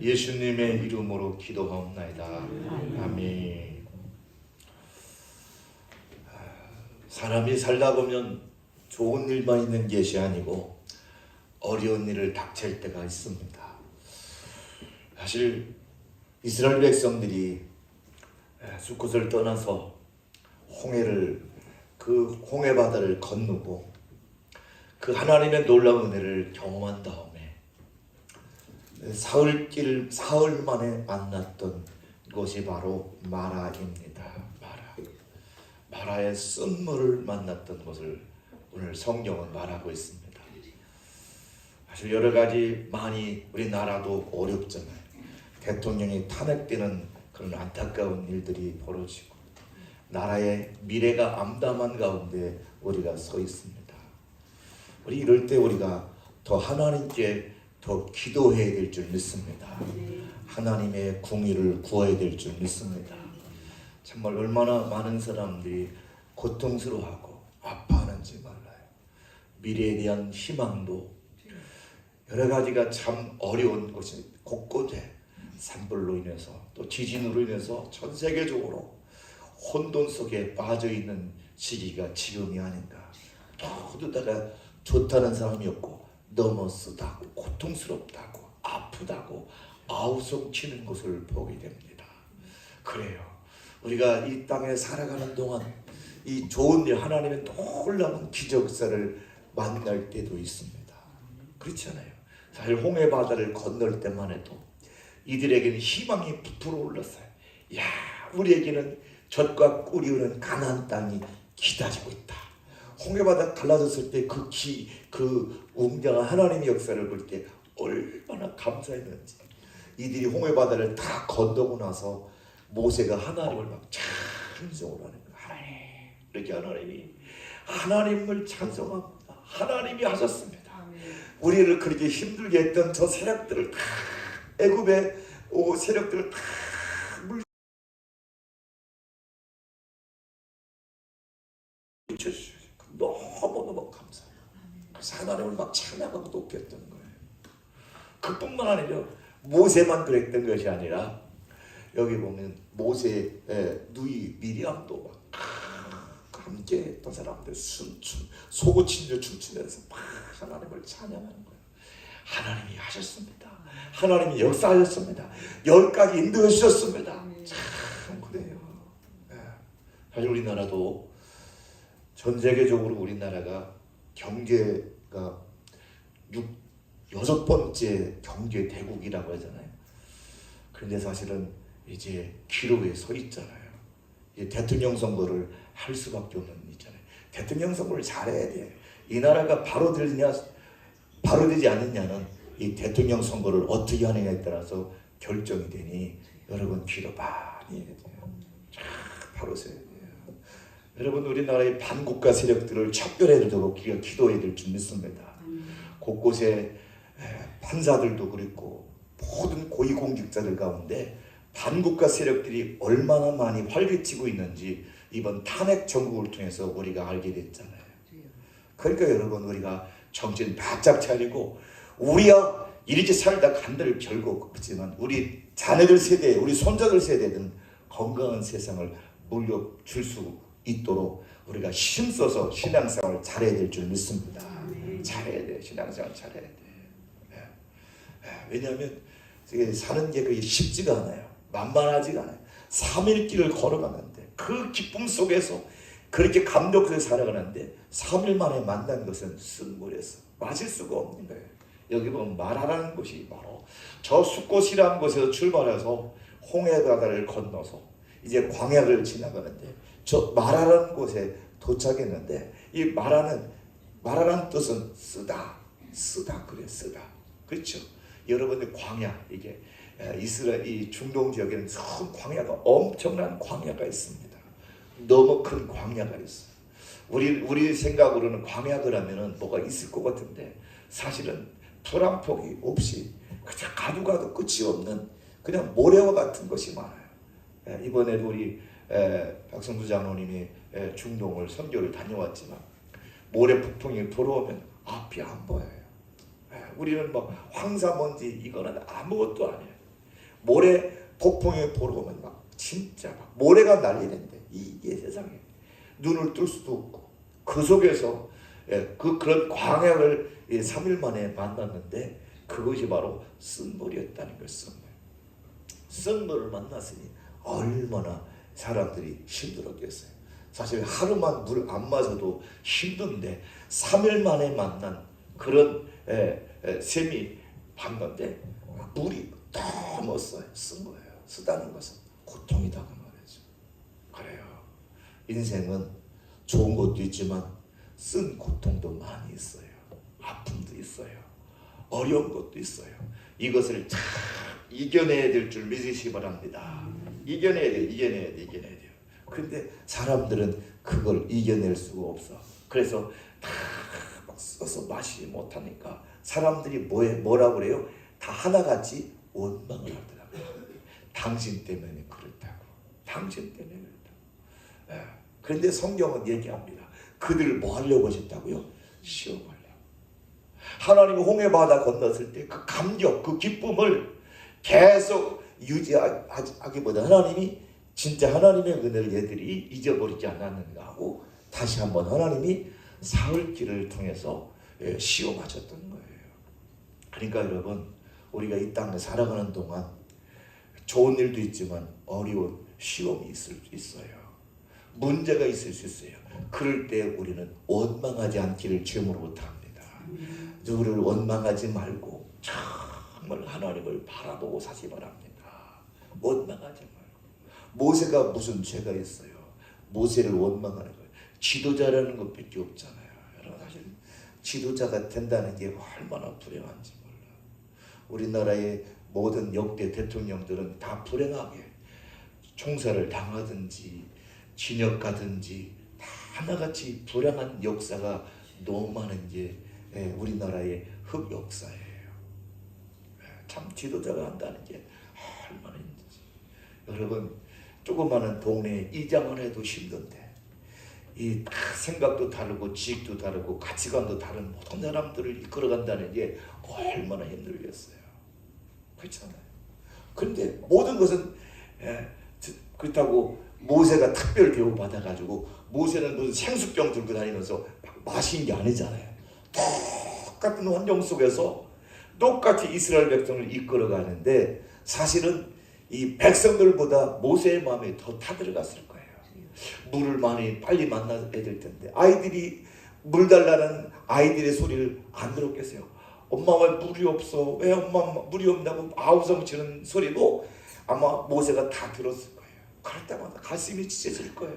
예수님의 이름으로 기도하옵나이다. 아멘. 사람이 살다 보면 좋은 일만 있는 것이 아니고 어려운 일을 닥칠 때가 있습니다. 사실 이스라엘 백성들이 숫곳을 떠나서 그 홍해 바다를 건너고 그 하나님의 놀라운 은혜를 경험한 다음에 사흘 만에 만났던 것이 바로 마라입니다. 마라의 쓴물을 만났던 것을 오늘 성경은 말하고 있습니다. 사실 여러 가지 많이 우리나라도 어렵잖아요. 대통령이 탄핵되는 그런 안타까운 일들이 벌어지고 나라의 미래가 암담한 가운데 우리가 서 있습니다. 우리 이럴 때 우리가 더 하나님께 더 기도해야 될 줄 믿습니다. 하나님의 궁의를 구해야 될 줄 믿습니다. 정말 얼마나 많은 사람들이 고통스러워하고 아파하는지 몰라요. 미래에 대한 희망도 여러 가지가 참 어려운 곳이 곳곳에 산불로 인해서 또 지진으로 인해서 전 세계적으로 혼돈 속에 빠져있는 시기가 지금이 아닌가. 모두 다가 좋다는 사람이 없고 너무 쓰다고 고통스럽다고 아프다고 아우성치는 것을 보게 됩니다. 그래요. 우리가 이 땅에 살아가는 동안 이 좋은 일, 하나님의 놀라운 기적사를 만날 때도 있습니다. 그렇잖아요. 사실 홍해 바다를 건널 때만 해도 이들에게는 희망이 부풀어 올랐어요. 야, 우리에게는 젖과 꿀이 흐르는 가나안 땅이 기다리고 있다. 홍해 바다 갈라졌을 때 그 웅장한 하나님의 역사를 볼 때 얼마나 감사했는지. 이들이 홍해 바다를 다 건너고 나서 모세가 하나님을 막 찬송을 하는 거예요. 하나님, 이렇게 하나님을 찬송합니다. 하나님이 하셨습니다. 우리를 그렇게 힘들게 했던 저 세력들을 다 애굽의 세력들을 다 물리쳐주셔서 너무너무 감사해요. 그래서 하나님을 막 찬양하고 높였던 거예요. 그뿐만 아니라 모세만 그랬던 것이 아니라 여기 보면 모세의 누이 미리암도 막 함께 했던 사람들 소고친절 춤추면서 막 하나님을 찬양하는 거예요. 하나님이 하셨습니다. 하나님이 역사하셨습니다. 여기까지 인도해 주셨습니다. 참 그래요. 사실 우리나라도 전 세계적으로 우리나라가 경제가 6번째 경제 대국이라고 하잖아요. 그런데 사실은 이제 기로에 서 있잖아요. 이제 대통령 선거를 할 수밖에 없는 있잖아요. 대통령 선거를 잘해야 돼. 이 나라가 바로 되지 않느냐는 이 대통령 선거를 어떻게 하느냐에 따라서 결정이 되니 여러분 기도 많이 해야 돼요. 바로 서야 돼요. 여러분 우리나라의 반국가 세력들을 척결해야 되고 기도해야 될 줄 믿습니다. 곳곳에 판사들도 그렇고 모든 고위공직자들 가운데 반국가 세력들이 얼마나 많이 활개치고 있는지 이번 탄핵 정국을 통해서 우리가 알게 됐잖아요. 그러니까 여러분 우리가 정신 바짝 차리고 우리야 이렇게 살다 간다를 결국 없지만 우리 자녀들 세대, 우리 손자들 세대는 건강한 세상을 물려줄 수 있도록 우리가 힘써서 신앙생활을 잘해야 될 줄 믿습니다. 잘해야 돼. 신앙생활 잘해야 돼. 왜냐하면 사는 게 그게 쉽지가 않아요. 만만하지가 않아요. 3일 길을 걸어가는데 그 기쁨 속에서 그렇게 감격해서 살아가는데 3일 만에 만난 것은 쓴물에서 마실 수가 없는 거예요. 여기 보면 마라라는 곳이 바로 저 숫곳이라는 곳에서 출발해서 홍해 바다를 건너서 이제 광야를 지나가는데 저 마라라는 곳에 도착했는데 이 마라라는 뜻은 쓰다 그래. 그렇죠? 여러분들 광야 이게 이스라엘 이 중동 지역에는 큰 광야가 엄청난 광야가 있습니다. 너무 큰 광야가 있어요. 우리 생각으로는 광야 그러면은 뭐가 있을 것 같은데 사실은 풀 한 폭이 없이 그냥 가도 끝이 없는 그냥 모래와 같은 것이 많아요. 이번에도 우리 박성두 장로님이 중동을 선교를 다녀왔지만 모래 폭풍이 불어오면 앞이 안 보여요. 우리는 뭐 황사먼지 이거는 아무것도 아니에요. 모래 폭풍이 불어오면 막 진짜 막 모래가 날리는데 이게 세상에 눈을 뜰 수도 없고 그 속에서 그런 광야를 3일 만에 만났는데 그것이 바로 쓴물이었다는 걸. 쓴물을 만났으니 얼마나 사람들이 힘들었겠어요. 사실 하루만 물 안 마셔도 힘든데 3일 만에 만난 그런 셈이 봤는데 물이 너무 쓴 거예요. 쓰다는 것은 고통이다 그 말이죠. 그래요. 인생은 좋은 것도 있지만 쓴 고통도 많이 있어요. 아픔도 있어요. 어려운 것도 있어요. 이것을 잘 이겨내야 될 줄 믿으시기 바랍니다. 이겨내야 돼요. 그런데 사람들은 그걸 이겨낼 수가 없어. 그래서 다 막 써서 마시지 못하니까 사람들이 뭐라고 그래요? 다 하나같이 원망을 하더라고요. 당신 때문에 그렇다고. 당신 때문에 그렇다고. 그런데 성경은 얘기합니다. 그들을 뭐 하려고 하셨다고요? 시험하려고. 하나님이 홍해바다 건넜을 때 그 감격, 그 기쁨을 계속 유지하기보다 하나님이 진짜 하나님의 은혜를 얘들이 잊어버리지 않았는가 하고 다시 한번 하나님이 사흘길을 통해서 시험하셨던 거예요. 그러니까 여러분, 우리가 이 땅에 살아가는 동안 좋은 일도 있지만 어려운 시험이 있을 수 있어요. 문제가 있을 수 있어요. 그럴 때 우리는 원망하지 않기를 주님으로부터 합니다. 누구를 원망하지 말고 정말 하나님을 바라보고 사시 바랍니다. 원망하지 말고. 모세가 무슨 죄가 있어요? 모세를 원망하는 거예요. 지도자라는 것밖에 없잖아요. 여러분, 사실 지도자가 된다는 게 얼마나 불행한지 몰라요. 우리나라의 모든 역대 대통령들은 다 불행하게 총살을 당하든지 진역 가든지 다 하나같이 불행한 역사가 너무 많은 게 우리나라의 흑역사예요. 참 지도자가 한다는 게 얼마나 힘든지. 여러분, 조그마한 동네 이장을 해도 힘든데 이 생각도 다르고 지식도 다르고 가치관도 다른 모든 사람들을 이끌어간다는 게 얼마나 힘들겠어요. 그렇잖아요. 그런데 모든 것은 그렇다고 모세가 특별 대우 받아가지고 모세는 무슨 생수병 들고 다니면서 마신 게 아니잖아요. 똑같은 환경 속에서 똑같이 이스라엘 백성을 이끌어가는데 사실은 이 백성들보다 모세의 마음이 더 타들어갔을 거예요. 물을 빨리 만나야 될 텐데 아이들이 물 달라는 아이들의 소리를 안 들었겠어요. 엄마 왜 물이 없어? 왜 엄마 물이 없냐고 아우성치는 소리도 아마 모세가 다 들었을 거예요. 그럴 때마다 가슴이 찢어질 거예요.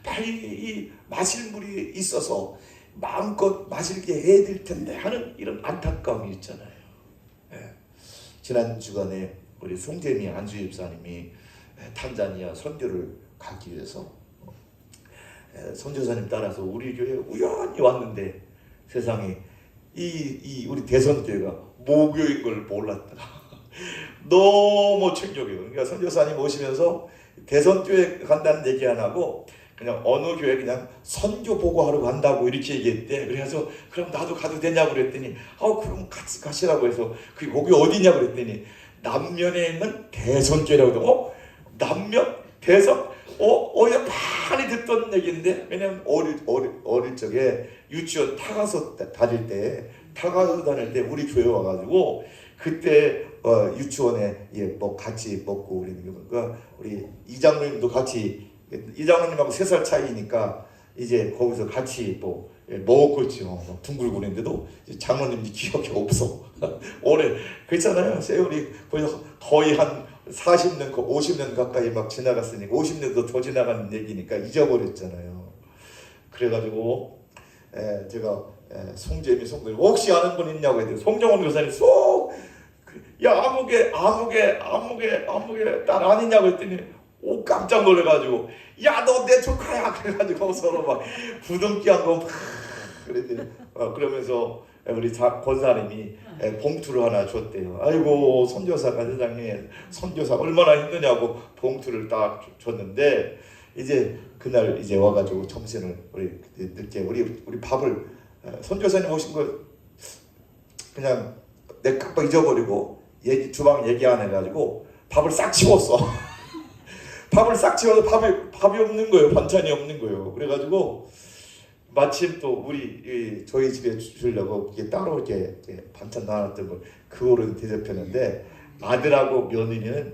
빨리 이 마실 물이 있어서 마음껏 마실게 해야 될 텐데 하는 이런 안타까움이 있잖아요. 지난 주간에 우리 송재미 안수 집사님이 탄자니아 선교를 가기 위해서 선교사님 따라서 우리 교회에 우연히 왔는데 세상에 이 우리 대선교회가 모교인 걸 몰랐다. 너무 충격이에요. 그러니까 선교사님 오시면서 대선교회 간다는 얘기 안 하고 그냥 어느 교회 그냥 선교 보고하러 간다고 이렇게 얘기했대. 그래서 그럼 나도 가도 되냐고 그랬더니 그럼 같이 가시라고 해서 그 거기 어디냐고 그랬더니 남면에 있는 대선교회라고 하더라고. 남면? 대선? 어디서 많이 듣던 얘기인데 왜냐면 어릴 적에 유치원 타가서 다닐 때 우리 교회 와가지고 그때 유치원에 뭐 같이 먹고 우리 이장로님도 같이 이장로님하고 3살 차이니까 이제 거기서 같이 먹었죠. 둥글거리는데도 장로님이 기억이 없어. 오래 그렇잖아요. 세월이 거의 한 40년, 50년 가까이 막 지나갔으니까 50년도 더 지나간 얘기니까 잊어버렸잖아요. 그래가지고 제가 송재미 송도님 혹시 아는 분 있냐고 했더니 송정원 교사님 아무개 딸 아니냐고 했더니 깜짝 놀래가지고 야 너 내 조카야 그래가지고 서로 막 부둥키한 거 막 그랬더니 그러면서 우리 권사님이 봉투를 하나 줬대요. 아이고 선교사가 세상에 선교사 얼마나 힘드냐고 봉투를 딱 줬는데 이제 그날 이제 와가지고 점심을 늦게 우리 밥을 선교사님 오신 거 그냥 내 깜빡 잊어버리고 주방 얘기 안 해가지고 밥을 싹 치웠어. 밥을 싹 치워서 밥이 없는 거예요. 반찬이 없는 거예요. 그래가지고 마침 또 저희 집에 주려고 이게 따로 이렇게 반찬 놔놨던 걸 그거를 대접했는데 아들하고 며느리는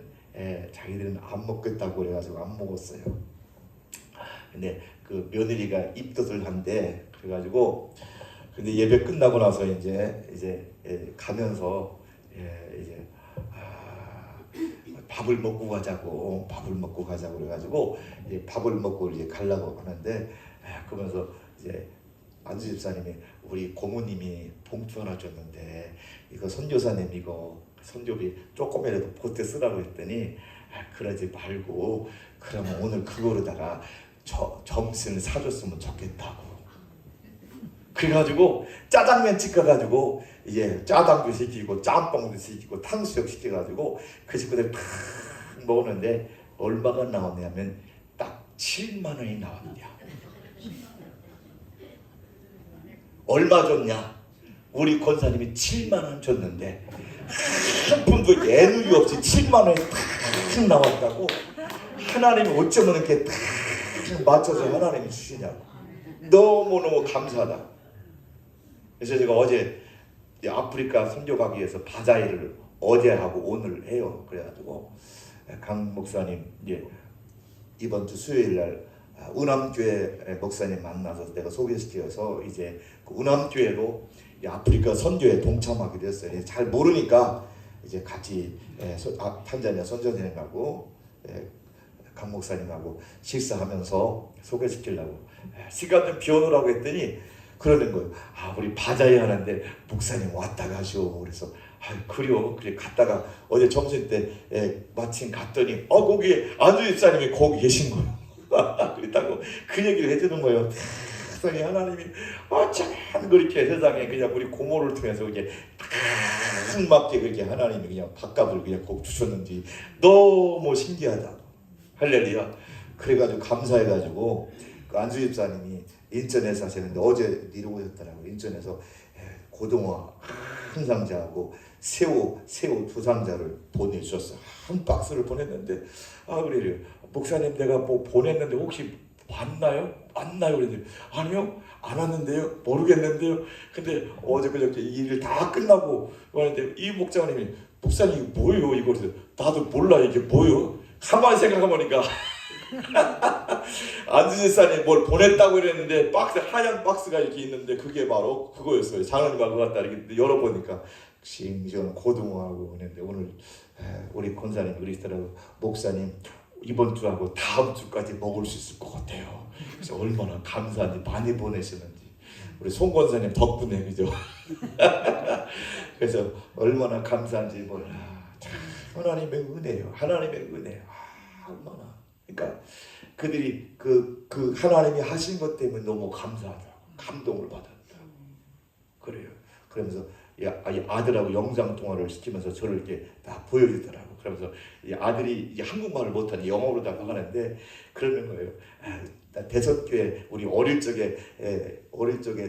자기들은 안 먹겠다고 그래가지고 안 먹었어요. 근데 그 며느리가 입덧을 한대. 그래가지고 근데 예배 끝나고 나서 이제 가면서 이제 밥을 먹고 가자고 그래가지고 이제 밥을 먹고 이제 가려고 하는데 그러면서 이제 안수 집사님이 우리 고모님이 봉투 하나 줬는데 이거 선교사님 이거 선교비 조금이라도 보태 쓰라고 했더니 그러지 말고 그러면 오늘 그거로다가 점심을 사줬으면 좋겠다고. 그래가지고 짜장면 찍어가지고 이제 짜장도 시키고 짬뽕도 시키고 탕수육 시켜가지고 그 식구들 탁 먹었는데 얼마가 나왔냐면 딱 7만 원이 나왔냐. 얼마 줬냐? 우리 권사님이 7만 원 줬는데 한 푼도 예누이 없이 7만 원이 탁 나왔다고. 하나님이 어쩌면 이렇게 탁 맞춰서 하나님이 주시냐고. 너무너무 감사하다. 그래서 제가 어제 아프리카 선교 가기 위해서 바자회를 어제 하고 오늘 해요. 그래가지고 강 목사님 이번 주 수요일 날 운암교회 목사님 만나서 내가 소개시켜서 이제 그 운암교회로 아프리카 선교에 동참하게 됐어요. 잘 모르니까 이제 같이 탄자니아 선교사님하고 강 목사님하고 식사하면서 소개시키려고 시간 좀 비워놓으라고 했더니 그러는 거예요. 우리 바자회 하는데 목사님 왔다 가시오. 그래서 그래요. 그래 갔다가 어제 점심 때 마침 갔더니 거기 안주 집사님이 거기 계신 거예요. 그랬다고 그 얘기를 해주는 거예요. 세상에 하나님이 참 그렇게 세상에 그냥 우리 고모를 통해서 이게 딱 맞게 그렇게 하나님이 그냥 밥값을 그냥 꼭 주셨는지 너무 신기하다. 할렐루야. 그래가지고 감사해가지고 그 안주 집사님이 인천에 사시는데 어제 이러고 오셨더라고요. 인천에서 고등어 한 상자하고 새우 2상자를 보내주셨어요. 한 박스를 보냈는데 그래요. 목사님 내가 뭐 보냈는데 혹시 왔나요? 그랬더니 아니요 안 왔는데요. 모르겠는데요. 근데 어제 그저께 일을 다 끝나고 왔는데 이 목사님이 목사님 이거 뭐예요? 이거 그래서 나도 몰라 이게 뭐예요? 가만히 생각해보니까 안주집사님 뭘 보냈다고 이랬는데 하얀 박스가 이렇게 있는데 그게 바로 그거였어요. 장로님하고 갔다 이렇게 열어보니까 싱싱한 고등어하고 그랬는데 오늘 우리 권사님 그러시더라고. 목사님 이번 주하고 다음 주까지 먹을 수 있을 것 같아요. 그래서 얼마나 감사한지 많이 보내시는지 우리 송 권사님 덕분에 그죠? 그래서 얼마나 감사한지 몰라. 하나님의 은혜요. 하나님의 은혜. 얼마나. 그러니까 그들이 그 하나님이 하신 것 때문에 너무 감사하다. 감동을 받았다. 그래요. 그러면서 아들하고 영상 통화를 시키면서 저를 이렇게 다 보여주더라고. 그러면서 이 아들이 한국말을 못하니 영어로 다 하는데 그러는 거예요. 나 대선교회 우리 어릴 적에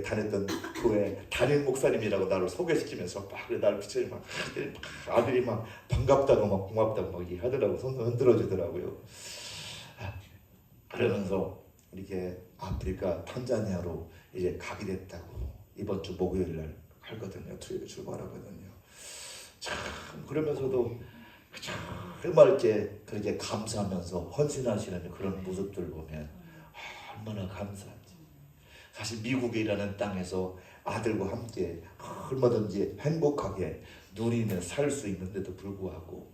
다녔던 교회 담임 목사님이라고 나를 소개시키면서 막 나를 비춰주고 아들이 막 반갑다고 막 고맙다고 막 하더라고. 손 흔들어 주더라고요. 그러면서 이렇게 아프리카 탄자니아로 이제 가게 됐다고. 이번 주 목요일 날 하거든요. 토요일에 출발하거든요. 참 그러면서도 정말 이렇게 그렇게 감사하면서 헌신하시는 그런 모습들 보면 얼마나 감사한지. 사실 미국에 일하는 땅에서 아들과 함께 얼마든지 행복하게 누리며 살 수 있는데도 불구하고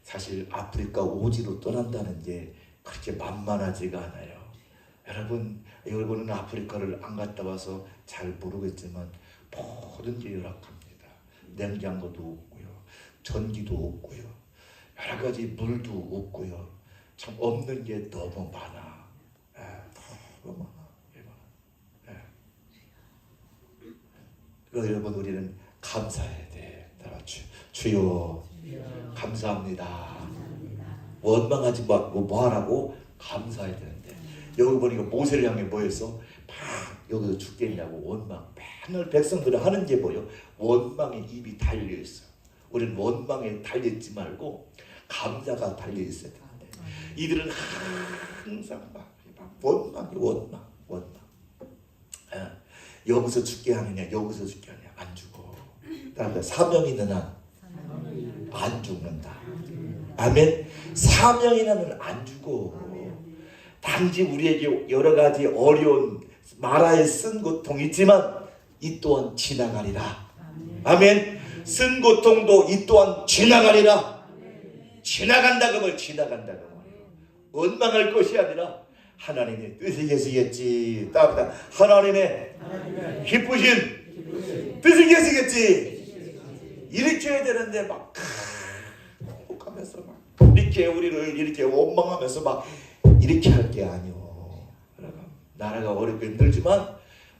사실 아프리카 오지로 떠난다는 게 그렇게 만만하지가 않아요. 여러분은 아프리카를 안 갔다 와서 잘 모르겠지만 모든 게 열악합니다. 냉장고도 없고요, 전기도 없고요, 여러 가지 물도 없고요. 참 없는 게 너무 많아. 너무 많아. 그러니까 여러분 우리는 감사해야 돼. 주여 감사합니다. 원망하지 말고 뭐 하라고? 감사해야 되는데 여기 보니까 모세를 향해 뭐였어? 막 여기서 죽겠냐고 원망. 맨날 백성들은 하는 게 뭐요? 원망에 입이 달려있어. 우리는 원망에 달려있지 말고 감사가 달려 있어야 되는데 이들은 항상 막 원망. 여기서 죽게 하느냐, 여기서 죽게 하느냐, 안 죽어. 그러니까 사명이 있는 한 안 죽는다. 아멘. 사명이 있는 한 안 죽어. 단지 우리에게 여러 가지 어려운 마라에 쓴 고통이 있지만 이 또한 지나가리라. 아멘. 쓴 고통도 이 또한 지나가리라. 지나간다 그러면 지나간다 그러면 원망할 것이 아니라 하나님의 뜻이 계시겠지. 따뜻한 하나님의 기쁘신 뜻이 계시겠지. 이렇게 해야 되는데 막 행복하면서 막 이렇게 우리를 이렇게 원망하면서 막 이렇게 할 게 아니오. 나라가 어렵고 힘들지만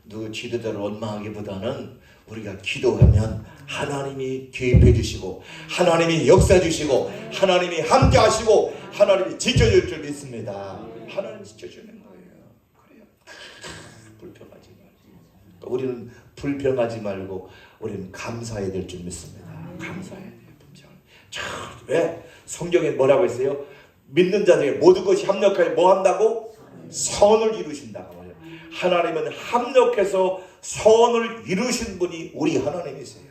누구 지도자를 원망하기보다는 우리가 기도하면 하나님이 개입해 주시고 하나님이 역사해 주시고 하나님이 함께 하시고 하나님이 지켜줄 줄 믿습니다. 하나님 지켜주는 거예요. 그래요. 불평하지 말고 우리는 불평하지 말고 우리는 감사해야 될 줄 믿습니다. 감사해야 돼요. 왜? 성경에 뭐라고 했어요? 믿는 자들에게 모든 것이 합력하여 뭐 한다고? 선을 이루신다고 말해요. 하나님은 합력해서 선을 이루신 분이 우리 하나님이세요.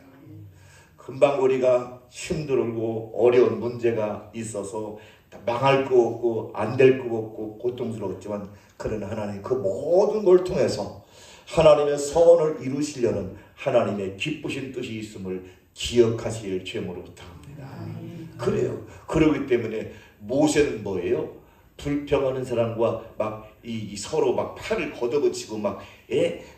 금방 우리가 힘들고 어려운 문제가 있어서 망할 거 없고 안 될 거 없고 고통스러웠지만 그런 하나님 그 모든 걸 통해서 하나님의 선을 이루시려는 하나님의 기쁘신 뜻이 있음을 기억하실 죄물로 부탁합니다. 그래요. 그러기 때문에 모세는 뭐예요? 불평하는 사람과 막 이 서로 막 팔을 걷어붙이고 막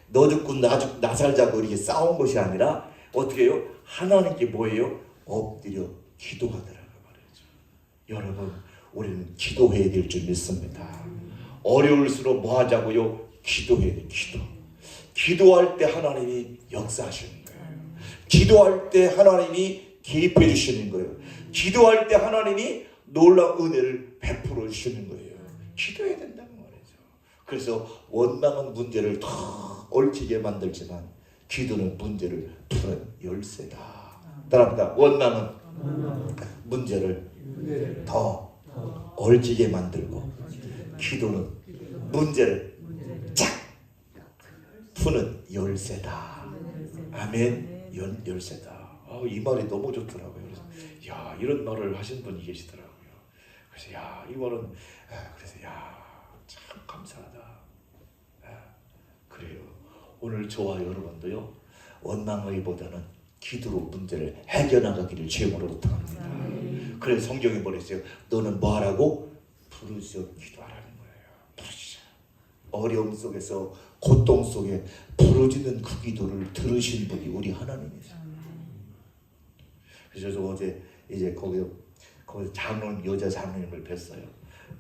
너 죽고 나 살자고 이렇게 싸운 것이 아니라 어떻게 해요? 하나님께 뭐예요? 엎드려 기도하더라고 말이죠. 여러분 우리는 기도해야 될 줄 믿습니다. 어려울수록 뭐 하자고요? 기도해야 돼. 기도할 때 하나님이 역사하시는 거예요. 기도할 때 하나님이 개입해 주시는 거예요. 기도할 때 하나님이 놀라운 은혜를 베풀어 주시는 거예요. 기도해야 된다는 말이죠. 그래서 원망은 문제를 더 얽히게 만들지만 기도는 문제를 푸는 열쇠다. 따라합니다. 원망은 문제를 더 얽히게 만들고 기도는 문제를 쫙 푸는 열쇠다. 아멘. 열쇠다. 이 말이 너무 좋더라고요. 그래서 야 이런 말을 하신 분이 계시더라고요. 그래서 야 이거는 그래서 야 참 감사하다. 그래요. 오늘 저와 여러분도요 원망하기보다는 기도로 문제를 해결나가기를 주님으로 부탁합니다. 그래서 성경에 뭐랬어요? 너는 뭐 하라고? 부르짖어 기도하라는 거예요. 부르짖어. 어려움 속에서 고통 속에 부르짖는 그 기도를 들으신 분이 우리 하나님이세요. 그래서 저 어제 이제 거기 장로님 여자 장로님을 뵀어요.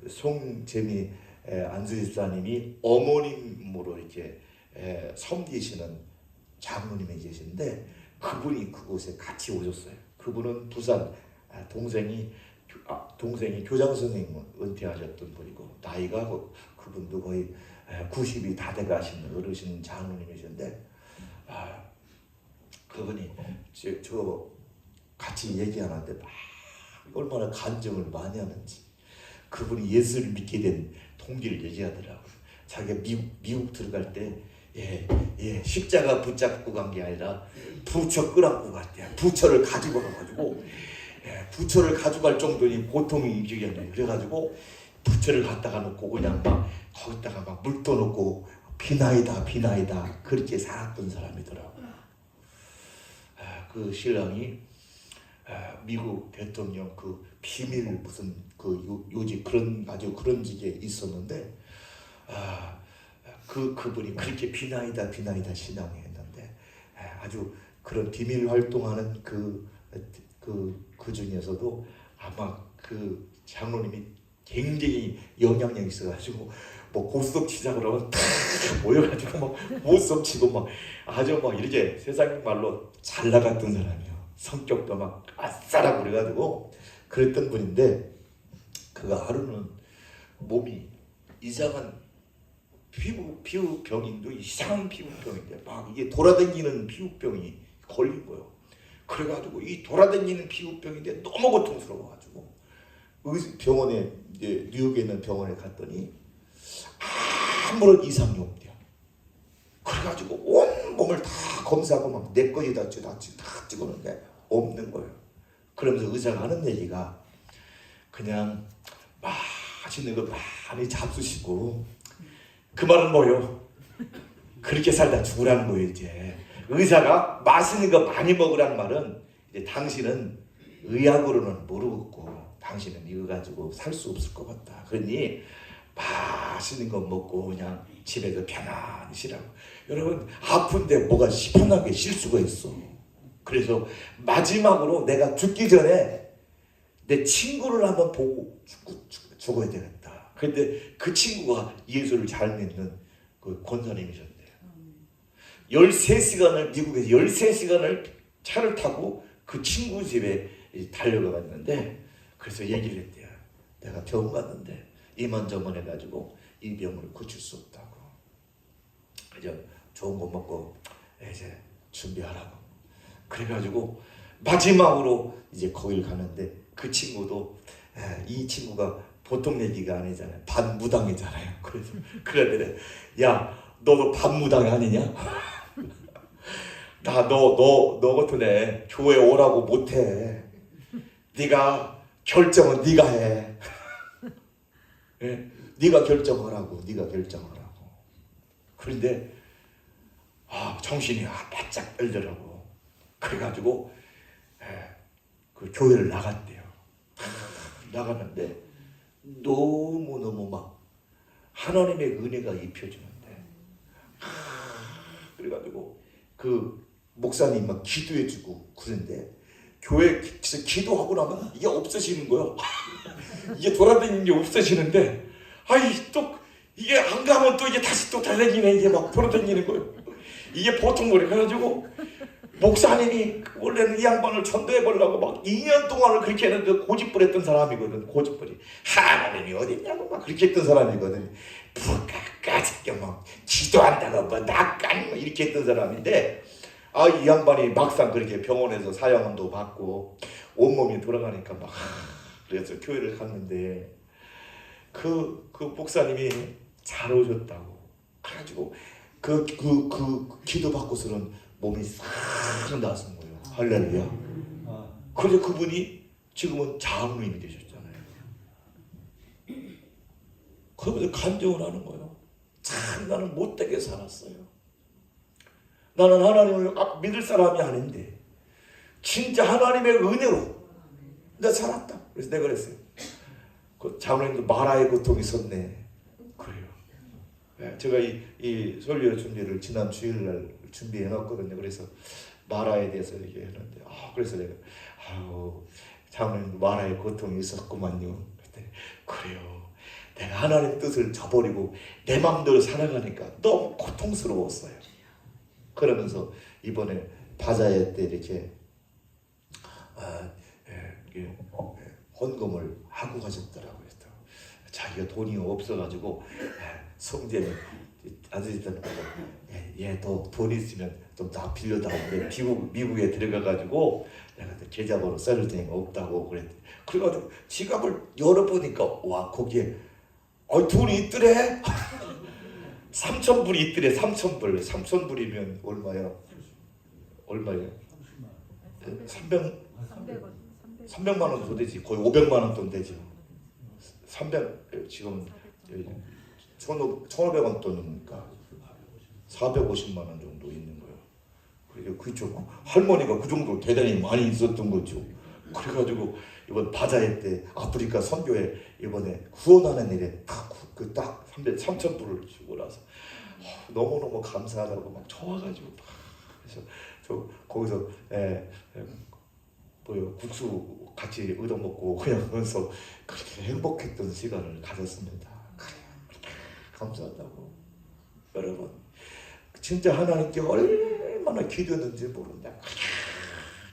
송재미 안수집사님이 어머님으로 이렇게 섬기시는 장로님이 계신데 그분이 그곳에 같이 오셨어요. 그분은 부산 동생이 교장 선생님 은퇴하셨던 분이고 나이가 그분도 거의 90이 다 돼가시는 어르신 장로님이셨는데 그분이 저 같이 얘기하는데 막 얼마나 간증을 많이 하는지 그분이 예수를 믿게 된 동기를 얘기하더라고요. 자기가 미국 들어갈 때 십자가 붙잡고 간 게 아니라 부처 끌어안고 갔대요. 부처를 가지고 가가지고 부처를 가져갈 정도니 보통이 이기겠네. 그래가지고 부처를 갖다가 놓고 그냥 막 거기다가 막 물 떠놓고 비나이다 그렇게 살았던 사람이더라고요. 그 신랑이 미국 대통령 그 비밀 무슨 그 요직 그런 아주 그런 직에 있었는데 그분이 그렇게 비나이다 신앙했는데 아주 그런 비밀 활동하는 그 중에서도 아마 그 장로님이 굉장히 영향력이 있어가지고 뭐 고스톱 치자 그러면 다 모여가지고 막 모스톱 치고 막 아주 막 이렇게 세상 말로 잘 나갔던 사람이에요. 성격도 막 아싸라고 그래가지고 그랬던 분인데 그가 하루는 몸이 이상한 피부병인도 이상한 피부병인데 막 이게 돌아다니는 피부병이 걸린 거예요. 그래가지고 이 돌아다니는 피부병인데 너무 고통스러워가지고 병원에 이제 뉴욕에 있는 병원에 갔더니 아무런 이상이 없대요. 그래가지고 온 몸을 다 검사하고 막 내 거지 다 찍었는데 없는 거예요. 그러면서 의사가 하는 얘기가 그냥 맛있는 거 많이 잡수시고 그 말은 뭐요? 그렇게 살다 죽으라는 거예요. 이제 의사가 맛있는 거 많이 먹으라는 말은 이제 당신은 의학으로는 모르겠고 당신은 이거 가지고 살 수 없을 것 같다. 그러니 맛있는 거 먹고 그냥 집에서 편안히 쉬라고. 여러분 아픈데 뭐가 편하게 쉴 수가 있어. 그래서 마지막으로 내가 죽기 전에 내 친구를 한번 보고 죽어야 되겠다. 그런데 그 친구가 예수를 잘 믿는 그 권사님이셨대요. 13시간을 미국에서 13시간을 차를 타고 그 친구 집에 달려가 갔는데 그래서 얘기를 했대요. 내가 병 갔는데 이만저만 해가지고 이 병을 고칠 수 없다고. 그저 좋은 거 먹고 이제 준비하라고. 그래가지고 마지막으로 이제 거길 가는데 그 친구도 이 친구가 보통 얘기가 아니잖아요. 반무당이잖아요. 그래서 그래 야 너도 반무당 아니냐? 나 너 같은 애 교회 오라고 못해. 네가 결정은 네가 해. 네? 네가 결정하라고. 그런데 정신이 바짝 떨더라고. 그래가지고 그 교회를 나갔대요. 나갔는데 너무너무 막 하나님의 은혜가 입혀지는데 그래가지고 그 목사님 막 기도해주고 그런데 교회 기도하고 나면 이게 없어지는 거예요. 이게 돌아다니는 게 없어지는데 또 이게 안 가면 또 이게 다시 또 달라지네. 이게 막 돌아다니는 거예요. 이게 보통 거래. 그래가지고 목사님이 원래는 이 양반을 전도해 보려고 막 2년 동안을 그렇게 했는데 고집부렸던 사람이거든. 고집부리. 하나님이 어딨냐고 막 그렇게 했던 사람이거든. 부까까지 막 기도한다고 뭐 낙간 뭐 이렇게 했던 사람인데 이 양반이 막상 그렇게 병원에서 사형도 받고 온몸이 돌아가니까 막 그래서 교회를 갔는데 그 목사님이 잘 오셨다고. 그래가지고 그 기도 받고서는 몸이 싹 나선 거예요. 할렐루야. 그래서 그분이 지금은 장로님이 되셨잖아요. 그러면서 간증을 하는 거예요. 참 나는 못되게 살았어요. 나는 하나님을 믿을 사람이 아닌데 진짜 하나님의 은혜로 내가 살았다. 그래서 내가 그랬어요. 그 장로님도 마라의 고통이 있었네. 그래요. 제가 이 설교 준비를 지난 주일날 준비해 놨거든요. 그래서 마라에 대해서 얘기했는데 그래서 내가 장로님도 마라의 고통이 있었구만요. 그래요. 내가 하나님 뜻을 저버리고 내 마음대로 살아가니까 너무 고통스러웠어요. 그러면서 이번에 바자회 때 이렇게 헌금을 하고 가셨더라고요. 자기가 돈이 없어가지고 성전에 아들이던 얘도 돈 있으면 좀 나 빌려달라고 미국에 들어가가지고 내가 계좌번호 써줄 테니까 없다고 그랬더니 그래가지고 지갑을 열어보니까 와 거기에 돈이 있더래. 3,000불이 있더래. 3,000불. 3,000불이면 얼마야? 300만 원 돈 되지. 거의 500만 원 돈 되지. 300 지금 1,500원 돈이니까 450만 원 정도 있는 거예요. 그래서 그쪽 할머니가 그 정도 대단히 많이 있었던 거죠. 그래가지고 이번 바자회 때 아프리카 선교회 이번에 후원하는 일에 딱 3,000불을 주고 나서 너무너무 감사하다고 막 좋아가지고 그래서 저 거기서 국수 같이 얻어먹고 그냥 하면서 그렇게 행복했던 시간을 가졌습니다. 감사하다고. 여러분 진짜 하나님께 얼마나 기도했는지 모른다.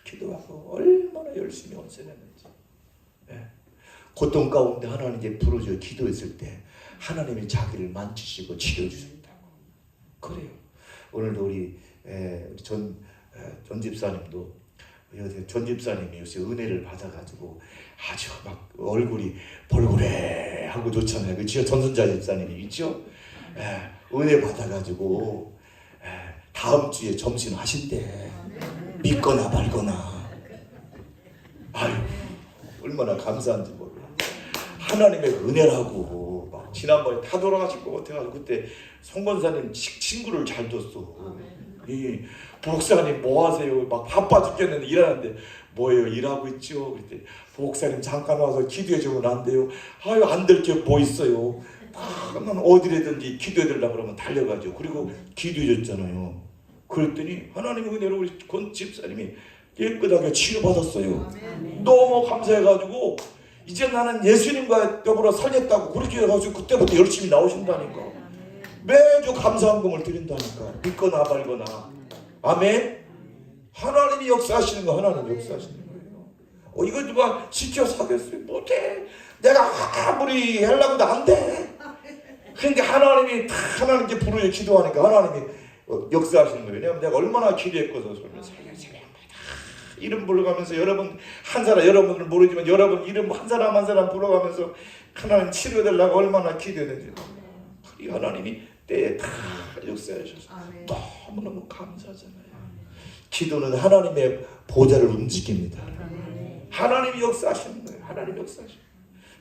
기도하고 얼마나 열심히 헌신했는지. 고통 가운데 하나님께 부르짖어 기도했을 때 하나님이 자기를 만지시고 치료주셨다고. 그래요. 오늘도 우리 전 집사님도 전 집사님이 요새 은혜를 받아가지고 아주 막 얼굴이 볼고래하고 좋잖아요. 그렇죠? 전순자 집사님이 있죠? 은혜 받아가지고 다음 주에 점심 하신대. 믿거나 말거나. 아유, 얼마나 감사한지 몰라. 하나님의 은혜라고. 막 지난번에 다 돌아가실 것 같아가지고 그때 송 권사님 친구를 잘 뒀어. 이 목사님 뭐 하세요? 막 바빠 죽겠는데 일하는데 뭐예요? 일하고 있죠. 그랬더니 목사님 잠깐 와서 기도해 주면 안 돼요? 아유, 안 될 게 뭐 있어요? 막 어디라든지 기도해 달라고 그러면 달려가죠. 그리고 기도해 줬잖아요. 그랬더니 하나님의 은혜로 우리 권 집사님이 깨끗하게 치료받았어요. 너무 감사해가지고 이제 나는 예수님과 더불어 살겠다고 그렇게 해가지고 그때부터 열심히 나오신다니까. 매주 감사한금을 드린다니까. 믿거나 말거나. 아멘. 하나님이 역사하시는 거, 하나님 역사하시는 거예요. 이거 누가 시켜 사겠어요? 못해. 내가 아무리 하려고도 안 돼. 근데 하나님이 다 하나님께 부르짖어 기도하니까 하나님이 역사하시는 거예요. 왜냐하면 내가 얼마나 기도했거든. 이름 불러가면서 여러분 한 사람, 여러분을 모르지만 여러분 이름 한 사람 한 사람 불러가면서 하나님 치료해달라고 얼마나 기도했는지. 이 하나님이 때에 다 역사하셔서 너무너무 감사하잖아요. 기도는 하나님의 보좌를 움직입니다. 하나님이 역사하시는 거예요. 하나님이 역사하시는 거예요.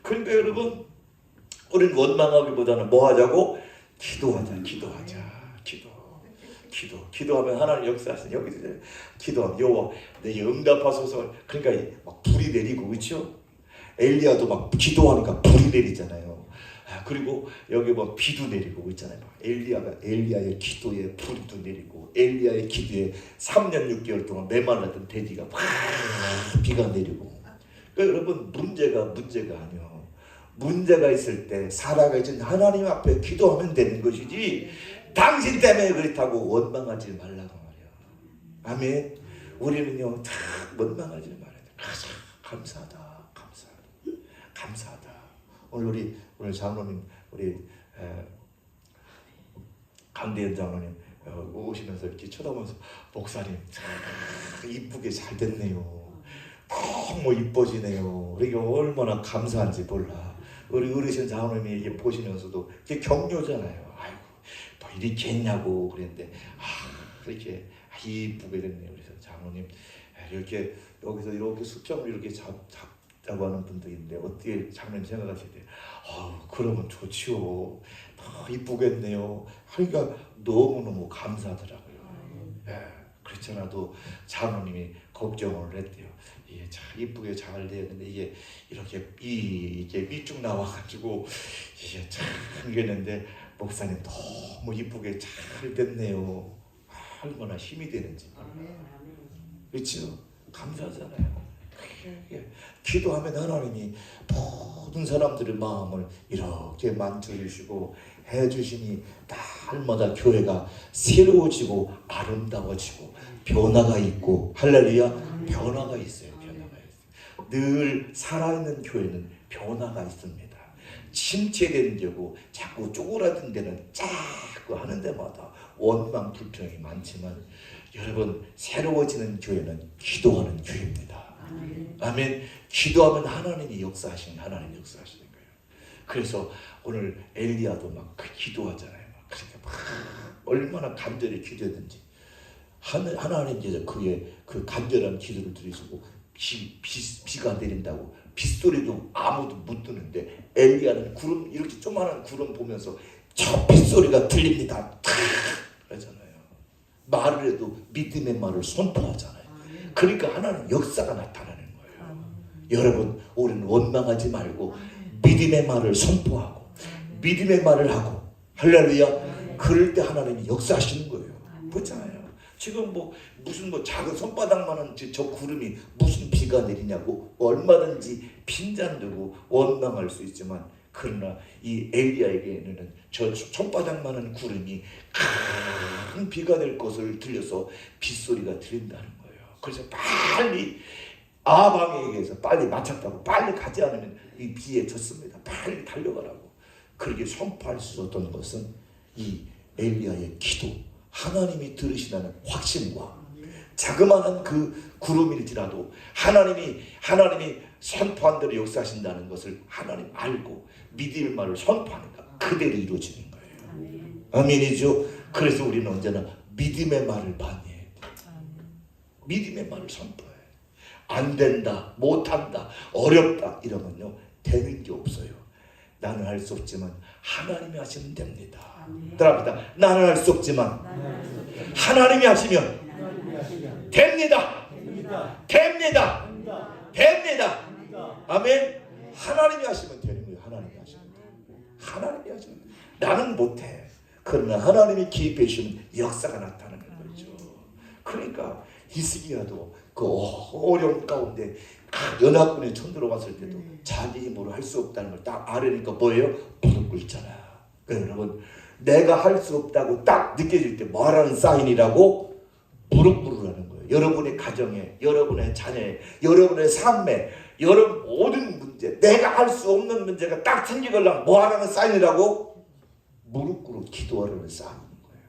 그러니까 여러분 우리는 원망하기보다는 뭐 하자고? 기도하자. 기도하면 하나님 역사하시는. 여기서 기도하면 여호와 내 응답하소서. 그러니까 막 불이 내리고 그렇죠? 엘리야도 막 기도하니까 불이 내리잖아요. 그리고 여기 뭐 비도 내리고 있잖아요. 엘리야의 기도에 불도 내리고 엘리야의 기도에 3년 6개월 동안 메말랐던 대지가 막 비가 내리고. 그러니까 여러분 문제가 아니요. 문제가 있을 때 살아계신 하나님 앞에 기도하면 되는 것이지 당신 때문에 그렇다고 원망하지 말라고 말이야. 아멘. 우리는요 다 원망하지 말아야 돼. 감사하다. 오늘 장로님 우리 강대현 장로님 오시면서 이렇게 쳐다보면서 목사님 참 이쁘게 잘 됐네요. 너무 이뻐지네요. 그러니까 얼마나 감사한지 몰라. 우리 어르신 장로님이 이게 보시면서도 이게 격려잖아요. 아이고 뭐 이렇게 했냐고 그랬는데 그렇게 이쁘게 됐네요. 그래서 장로님 이렇게 여기서 이렇게 수평을 이렇게 잡자고 하는 분도 있는데 어떻게 장로님 생각하실 때 그러면 좋지요. 이쁘겠네요. 그러니까 너무너무 감사하더라고요. 그렇잖아도 장로님이 걱정을 했대요. 이게 참 이쁘게 잘 되었는데 이게 이렇게 삐쭉 나와가지고 이게 참 이랬는데 목사님 너무 이쁘게 잘 됐네요. 얼마나 힘이 되는지. 그렇죠? 감사하잖아요. 기도하면 하나님이 모든 사람들의 마음을 이렇게 만져주시고 해주시니 날마다 교회가 새로워지고 아름다워지고 변화가 있고 할렐루야. 변화가 있어요. 늘 살아있는 교회는 변화가 있습니다. 침체된 데고 자꾸 쪼그라든 데는 자꾸 하는 데마다 원망 불평이 많지만 여러분 새로워지는 교회는 기도하는 교회입니다. 아멘. 기도하면 하나님이 역사하시는 거예요. 그래서 오늘 엘리야도 막 기도하잖아요. 그러니까 막 얼마나 간절히 기도했는지 하나님께서 그의 그 간절한 기도를 들으시고 비가 내린다고 빗소리도 아무도 못 듣는데 엘리야는 구름 이렇게 조그마한 구름 보면서 저 빗소리가 들립니다. 그러잖아요. 말을 해도 믿음의 말을 선포하잖아요. 그러니까 하나님 역사가 나타나는 거예요. 여러분 우리는 원망하지 말고 믿음의 말을 선포하고 믿음의 말을 하고 할렐루야. 그럴 때 하나님이 역사하시는 거예요. 그렇잖아요. 지금 무슨 작은 손바닥만한 저 구름이 무슨 비가 내리냐고 얼마든지 빈잔되고 원망할 수 있지만 그러나 이 엘리야에게는 저 손바닥만한 구름이 큰 비가 될 것을 들려서 빗소리가 들린다는 거예요. 그래서 빨리 아방에게서 빨리 마쳤다고 빨리 가지 않으면 이 비에 젖습니다. 빨리 달려가라고. 그렇게 선포할 수 있었던 것은 이 엘리야의 기도, 하나님이 들으시다는 확신과 자그마한 그 구름일지라도 하나님이 선포한 대로 역사하신다는 것을 하나님 알고 믿음의 말을 선포하니까 그대로 이루어지는 거예요. 아멘이죠. 그래서 우리는 언제나 믿음의 말을 반영해야 돼. 믿음의 말을 선포해. 안 된다, 못한다, 어렵다 이러면요 되는 게 없어요. 나는 할 수 없지만 하나님이 하시면 됩니다. 따라합니다. 나는 할 수 없지만 하나님이 하시면 됩니다. 됩니다. 됩니다. 아멘. 하나님이 하시면 되는 거예요. 하나님이 하시면 돼요. 하나님이 하시면 돼요. 나는 못해. 그러나 하나님이 기입해 주시면 역사가 나타나는 거죠. 그러니까 히스기야도 그 어려움 가운데 연합군에 천 들어갔을 때도 자기 힘으로 할 수 없다는 걸 딱 알으니까 뭐예요? 무릎 꿇잖아요. 그러니까 여러분 내가 할 수 없다고 딱 느껴질 때 뭐라는 사인이라고? 무릎 꿇으라는 거예요. 여러분의 가정에, 여러분의 자녀에, 여러분의 삶에, 여러분 모든 문제, 내가 할 수 없는 문제가 딱 생기려면 뭐하라는 사인이라고? 무릎 꿇어 기도하라는 사인인 거예요.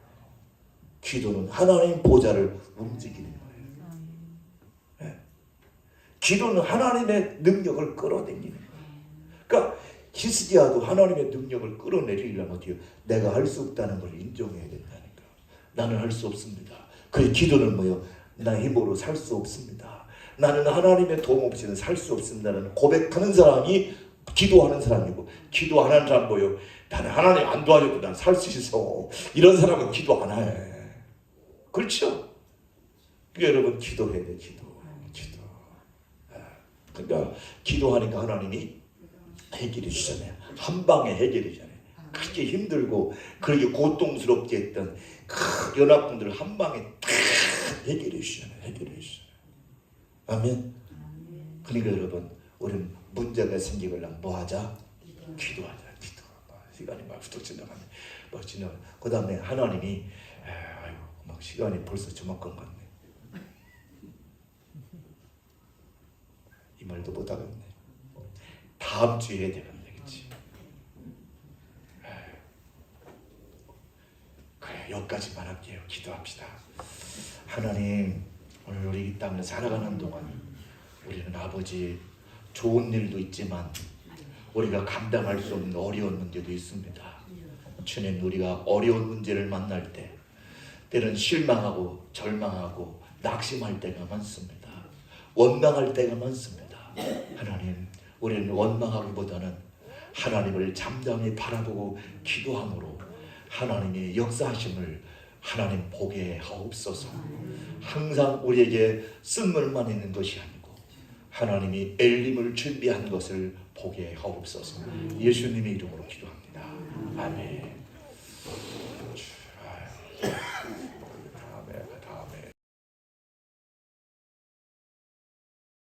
기도는 하나님 보좌를 움직이는 거예요. 네. 기도는 하나님의 능력을 끌어당기는 거예요. 그러니까 히스기야도 하나님의 능력을 끌어내리려면 어때요? 내가 할 수 없다는 걸 인정해야 된다니까. 나는 할 수 없습니다. 그 기도는 뭐예요? 나 힘으로 살 수 없습니다. 나는 하나님의 도움 없이는 살 수 없습니다라는 고백하는 사람이 기도하는 사람이고, 기도 안 하는 사람 뭐예요? 나는 하나님 안 도와줘도 난 살 수 있어. 이런 사람은 기도 안 해. 그렇죠? 그러니까 여러분 기도해야 돼. 기도. 그러니까 기도하니까 하나님이 해결해 주잖아요. 한 방에 해결해 주잖아요. 그렇게 힘들고 그렇게 고통스럽게 했던 그 연합군들을 한 방에 딱 해결해 주잖아요. 해결해 주잖아요. 아멘. 그러니까 여러분 우리는 문제가 생기면 뭐 하자? 기도하자. 기도. 시간이 막 훌쩍 지나가네. 막 지나가. 그 다음에 하나님이 아이고 막 시간이 벌써 저만큼 갔네. 이 말도 못 하겠네. 다음 주에 해야 되겠네. 그치? 그래 여기까지만 할게요. 기도합시다. 하나님 오늘 우리 이 땅을 살아가는 동안 우리는 아버지 좋은 일도 있지만 우리가 감당할 수 없는 어려운 문제도 있습니다. 주님 우리가 어려운 문제를 만날 때 때는 실망하고 절망하고 낙심할 때가 많습니다. 원망할 때가 많습니다. 하나님 우리는 원망하기보다는 하나님을 잠잠히 바라보고 기도함으로 하나님의 역사하심을 하나님 보게 하옵소서. 항상 우리에게 쓴물만 있는 것이 아니고 하나님이 엘림을 준비한 것을 보게 하옵소서. 예수님의 이름으로 기도합니다. 아멘.